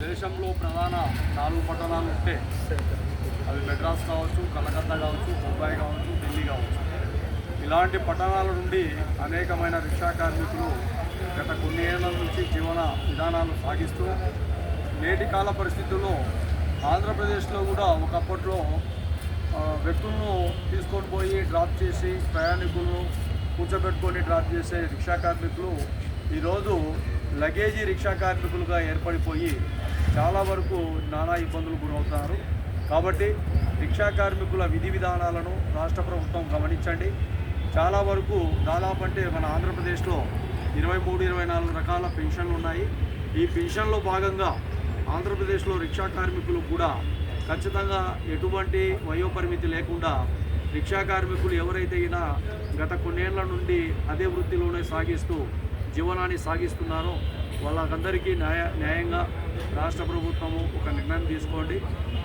దేశంలో ప్రధాన 4 పట్టణాలు ఉంటే అవి మెడ్రాస్ కావచ్చు, కలకత్తా కావచ్చు, ముంబై కావచ్చు, ఢిల్లీ కావచ్చు. ఇలాంటి పట్టణాల నుండి అనేకమైన రిక్షా కార్మికులు గత కొన్ని ఏళ్ల నుంచి జీవన విధానాలు సాగిస్తూ నేటి కాల పరిస్థితుల్లో ఆంధ్రప్రదేశ్లో కూడా ఒకప్పట్లో వ్యక్తులను తీసుకొని పోయి డ్రాప్ చేసి ప్రయాణికులను కూర్చోబెట్టుకొని డ్రాప్ చేసే రిక్షా కార్మికులు ఈరోజు లగేజీ రిక్షా కార్మికులుగా ఏర్పడిపోయి చాలా వరకు నానా ఇబ్బందులు గురవుతున్నారు. కాబట్టి రిక్షా కార్మికుల విధి విధానాలను రాష్ట్ర ప్రభుత్వం గమనించండి. చాలా వరకు దాదాపు అంటే మన ఆంధ్రప్రదేశ్లో 23-24 రకాల పెన్షన్లు ఉన్నాయి. ఈ పెన్షన్లో భాగంగా ఆంధ్రప్రదేశ్లో రిక్షా కార్మికులు కూడా ఖచ్చితంగా ఎటువంటి వయోపరిమితి లేకుండా రిక్షా కార్మికులు ఎవరైతే అయినా గత కొన్నేళ్ల నుండి అదే వృత్తిలోనే సాగిస్తూ జీవనాన్ని సాగిస్తున్నారో వాళ్ళకందరికీ న్యాయంగా రాష్ట్ర ప్రభుత్వము ఒక నిర్ణయం తీసుకోండి.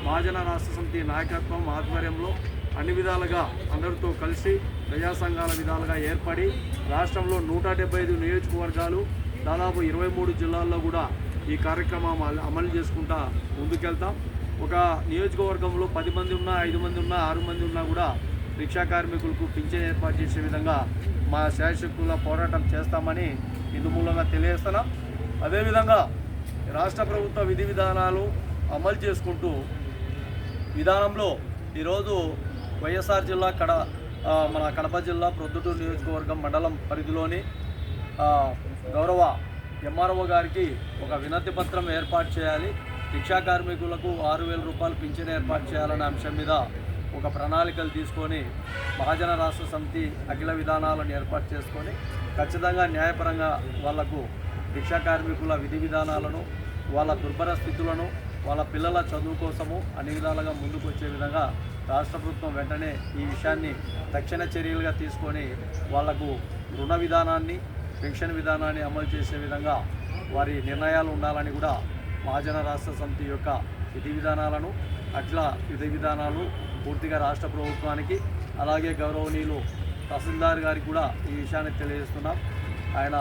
మహాజన రాష్ట్ర సమితి నాయకత్వం ఆధ్వర్యంలో అన్ని విధాలుగా అందరితో కలిసి ప్రజా సంఘాల విధాలుగా ఏర్పడి రాష్ట్రంలో 175 నియోజకవర్గాలు దాదాపు 23 జిల్లాల్లో కూడా ఈ కార్యక్రమం అమలు చేసుకుంటా ముందుకెళ్తాం. ఒక నియోజకవర్గంలో 10 మంది ఉన్నా, 5 మంది ఉన్నా, 6 మంది ఉన్నా కూడా రిక్షా కార్మికులకు పింఛన్ ఏర్పాటు చేసే విధంగా మా శాయశక్తుల పోరాటం చేస్తామని ఇందు మూలంగా తెలియజేస్తున్నాం. అదేవిధంగా రాష్ట్ర ప్రభుత్వ విధి విధానాలు అమలు చేసుకుంటూ విధానంలో ఈరోజు వైఎస్ఆర్ జిల్లా మన కడప జిల్లా ప్రొద్దుటూరు నియోజకవర్గం మండలం పరిధిలోని గౌరవ ఎంఆర్ఓ గారికి ఒక వినతి పత్రం ఏర్పాటు చేయాలి. రిక్షా కార్మికులకు 6,000 రూపాయలు పింఛన్ ఏర్పాటు చేయాలనే అంశం మీద ఒక ప్రణాళికలు తీసుకొని మహాజన రాష్ట్ర సమితి అఖిల విధానాలను ఏర్పాటు చేసుకొని ఖచ్చితంగా న్యాయపరంగా వాళ్లకు రిక్షా కార్మికుల విధి విధానాలను, వాళ్ళ దుర్భర స్థితులను, వాళ్ళ పిల్లల చదువు కోసము అన్ని విధాలుగా ముందుకు వచ్చే విధంగా రాష్ట్ర ప్రభుత్వం వెంటనే ఈ విషయాన్ని తక్షణ చర్యలుగా తీసుకొని వాళ్లకు రుణ విధానాన్ని, పెన్షన్ విధానాన్ని అమలు చేసే విధంగా వారి నిర్ణయాలు ఉండాలని కూడా మహాజన రాష్ట్ర సమితి యొక్క విధి విధానాలను, అట్లా విధి విధానాలు పూర్తిగా రాష్ట్ర ప్రభుత్వానికి అలాగే గౌరవనీయులు తహసీల్దార్ గారికి కూడా ఈ విషయాన్ని తెలియజేస్తున్నాం. ఆయన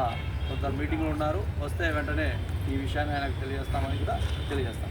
కొంత మీటింగ్లో ఉన్నారు, వస్తే వెంటనే ఈ విషయాన్ని ఆయనకు తెలియజేస్తామని కూడా తెలియజేస్తాం.